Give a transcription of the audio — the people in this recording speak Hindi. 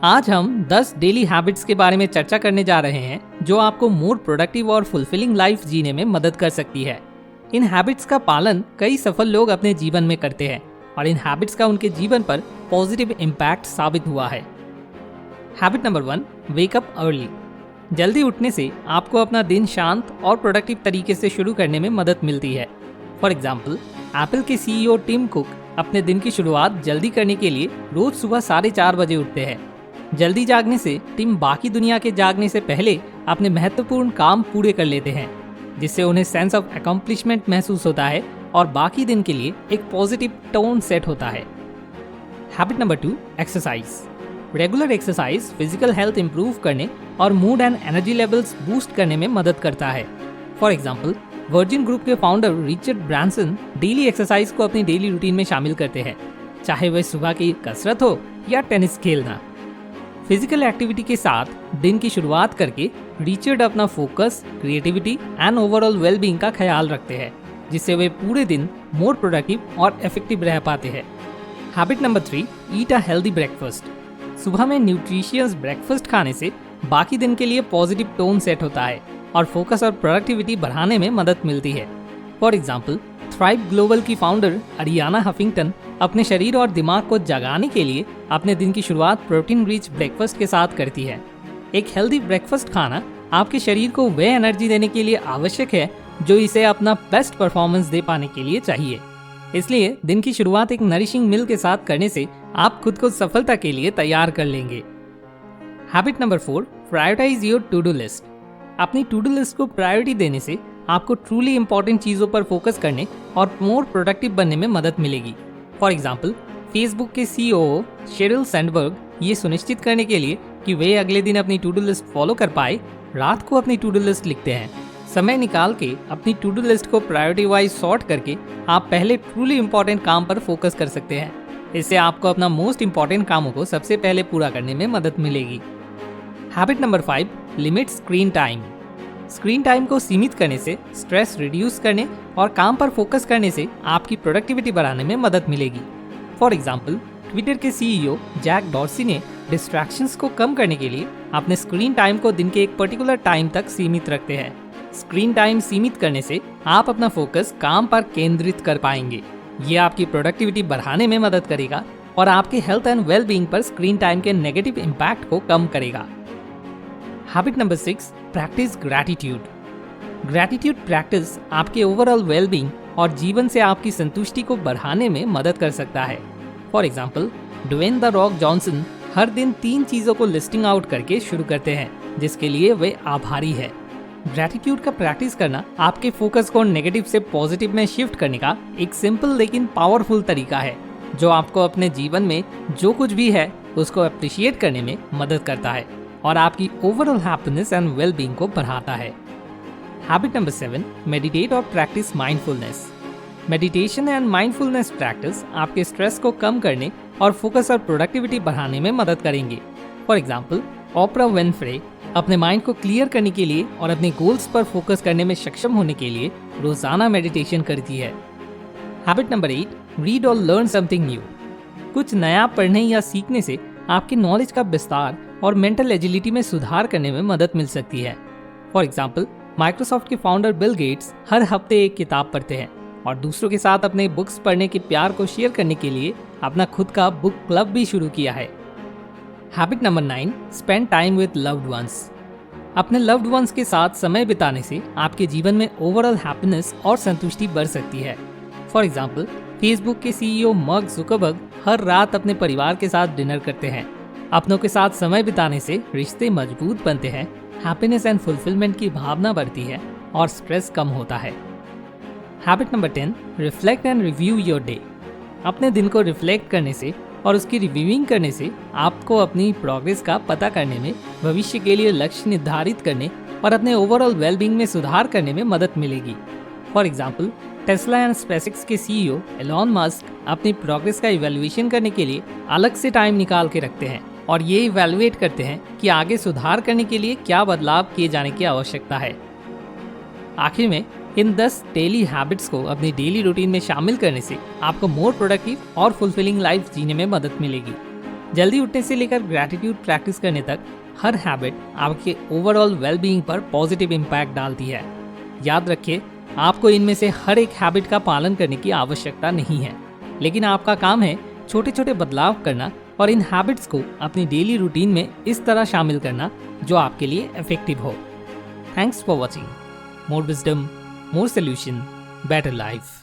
आज हम 10 डेली हैबिट्स के बारे में चर्चा करने जा रहे हैं जो आपको मोर प्रोडक्टिव और फुलफिलिंग लाइफ जीने में मदद कर सकती है। इन हैबिट्स का पालन कई सफल लोग अपने जीवन में करते हैं और इन हैबिट्स का उनके जीवन पर पॉजिटिव इम्पैक्ट साबित हुआ है। Habit number 1, wake up early. जल्दी उठने से आपको अपना दिन शांत और प्रोडक्टिव तरीके से शुरू करने में मदद मिलती है। फॉर एग्जाम्पल, एप्पल के CEO टिम कुक अपने दिन की शुरुआत जल्दी करने के लिए रोज सुबह 4:30 बजे उठते हैं। जल्दी जागने से टिम बाकी दुनिया के जागने से पहले अपने महत्वपूर्ण काम पूरे कर लेते हैं, जिससे उन्हें सेंस ऑफ अकम्प्लिशमेंट महसूस होता है और बाकी दिन के लिए एक पॉजिटिव टोन सेट होता है। Habit number 2, exercise. Regular exercise physical health improve करने और mood and energy levels boost करने में मदद करता है। फॉर एग्जाम्पल, वर्जिन ग्रुप के founder Richard Branson daily exercise को अपनी डेली रूटीन में शामिल करते हैं, चाहे वह सुबह की कसरत हो या टेनिस खेलना। फिजिकल एक्टिविटी के साथ दिन की शुरुआत करके रिचर्ड अपना focus, creativity and overall wellbeing का ख्याल रखते हैं, जिससे वे पूरे दिन मोर प्रोडक्टिव और इफेक्टिव रह पाते हैं। Habit number 3, eat a healthy breakfast. सुबह में न्यूट्रिशियस ब्रेकफास्ट खाने से बाकी दिन के लिए पॉजिटिव टोन सेट होता है और फोकस और प्रोडक्टिविटी बढ़ाने में मदद मिलती है। फॉर एग्जाम्पल, थ्राइव ग्लोबल की फाउंडर अरियाना हफिंगटन अपने शरीर और दिमाग को जगाने के लिए अपने दिन की शुरुआत प्रोटीन रिच ब्रेकफास्ट के साथ करती है। एक हेल्दी ब्रेकफास्ट खाना आपके शरीर को वह एनर्जी देने के लिए आवश्यक है जो इसे अपना बेस्ट परफॉर्मेंस दे पाने के लिए चाहिए। इसलिए दिन की शुरुआत एक नरिशिंग मील के साथ करने से आप खुद को सफलता के लिए तैयार कर लेंगे। Habit number 4, prioritize your to do list. अपनी टू डू लिस्ट को प्रायोरिटी देने से आपको ट्रूली इंपॉर्टेंट चीज़ों पर फोकस करने और मोर प्रोडक्टिव बनने में मदद मिलेगी। फॉर एग्जाम्पल, फेसबुक के CEO शेरिल सैंडबर्ग ये सुनिश्चित करने के लिए कि वे अगले दिन अपनी टू डू लिस्ट फॉलो कर पाए, रात को अपनी टू डू लिस्ट लिखते हैं। समय निकाल के अपनी टू डू लिस्ट को प्रायोरिटी वाइज सॉर्ट करके आप पहले ट्रूली इंपॉर्टेंट काम पर फोकस कर सकते हैं। इससे आपको अपना मोस्ट इंपॉर्टेंट कामों को सबसे पहले पूरा करने में मदद मिलेगी। Habit number 5, limit screen time. Screen time को सीमित करने से स्ट्रेस रिड्यूस करने और काम पर फोकस करने से आपकी प्रोडक्टिविटी बढ़ाने में मदद मिलेगी। फॉर एग्जाम्पल, ट्विटर के CEO जैक डॉर्सी ने डिस्ट्रैक्शंस को कम करने के लिए अपने स्क्रीन टाइम को दिन के एक पर्टिकुलर टाइम तक सीमित रखते हैं। स्क्रीन टाइम सीमित करने से आप अपना फोकस काम पर केंद्रित कर पाएंगे। ये आपकी प्रोडक्टिविटी बढ़ाने में मदद करेगा और आपके हेल्थ एंड वेलबींग पर स्क्रीन टाइम के नेगेटिव इम्पैक्ट को कम करेगा। Habit number 6, practice gratitude. Gratitude practice आपके ओवरऑल वेलबींग और जीवन से आपकी संतुष्टि को बढ़ाने में मदद कर सकता है। For example, Dwayne the Rock Johnson हर दिन 3 चीज़ों को लिस्टिंग आउट करके शुरू करते हैं जिसके लिए वे आभारी है। ग्रैटिट्यूड का प्रैक्टिस करना आपके फोकस को नेगेटिव से पॉजिटिव में शिफ्ट करने का एक सिंपल लेकिन पावरफुल तरीका है जो आपको अपने जीवन में जो कुछ भी है उसको अप्रिशिएट करने में मदद करता है और आपकी ओवरऑल हैप्पीनेस एंड वेलबींग को बढ़ाता है। हैबिट नंबर 7, मेडिटेट और practice mindfulness. Meditation and mindfulness practice आपके स्ट्रेस को कम करने और फोकस और प्रोडक्टिविटी बढ़ाने में मदद करेंगे। फॉर एग्जाम्पल, ओप्रा विनफ्रे अपने माइंड को क्लियर करने के लिए और अपने गोल्स पर फोकस करने में सक्षम होने के लिए रोजाना मेडिटेशन करती है। हैबिट नंबर 8, रीड और लर्न समथिंग न्यू। कुछ नया पढ़ने या सीखने से आपकी नॉलेज का विस्तार और मेंटल एजिलिटी में सुधार करने में मदद मिल सकती है। फॉर एग्जाम्पल, माइक्रोसॉफ्ट के फाउंडर बिल गेट्स हर हफ्ते एक किताब पढ़ते हैं और दूसरों के साथ अपने बुक्स पढ़ने के प्यार को शेयर करने के लिए अपना खुद का बुक क्लब भी शुरू किया है। Habit number 9, spend time with loved ones. अपने लव्ड वंस के साथ समय बिताने से आपके जीवन में ओवरऑल हैप्पीनेस और संतुष्टि बढ़ सकती है। फॉर एग्जाम्पल, फेसबुक के CEO मार्क जुकरबर्ग हर रात अपने परिवार के साथ डिनर करते हैं। अपनों के साथ समय बिताने से रिश्ते मजबूत बनते हैं, हैप्पीनेस एंड फुलफिलमेंट की भावना बढ़ती है और स्ट्रेस कम होता है। Habit number 10, reflect and review your day. अपने दिन को रिफ्लेक्ट करने से और उसकी रिव्यूइंग करने से आपको अपनी प्रोग्रेस का पता करने में, भविष्य के लिए लक्ष्य निर्धारित करने और अपने ओवरऑल वेलबींग में सुधार करने में मदद मिलेगी। For example, Tesla and SpaceX के CEO एलॉन मस्क अपनी प्रोग्रेस का इवैल्यूएशन करने के लिए अलग से टाइम निकाल के रखते हैं और ये इवैल्यूएट करते हैं कि आगे सुधार करने के लिए क्या बदलाव किए जाने की आवश्यकता है। आखिर में, इन 10 डेली हैबिट्स को अपनी डेली रूटीन में शामिल करने से आपको मोर प्रोडक्टिव और फुलफिलिंग लाइफ जीने में मदद मिलेगी। जल्दी उठने से लेकर ग्रैटिट्यूड प्रैक्टिस करने तक हर हैबिट आपके ओवरऑल वेलबीइंग पर पॉजिटिव इम्पैक्ट डालती है। याद रखिए, आपको इनमें से हर एक हैबिट का पालन करने की आवश्यकता नहीं है, लेकिन आपका काम है छोटे छोटे बदलाव करना और इन हैबिट्स को अपनी डेली रूटीन में इस तरह शामिल करना जो आपके लिए इफेक्टिव हो। Thanks for watching. More wisdom, more solution, better life.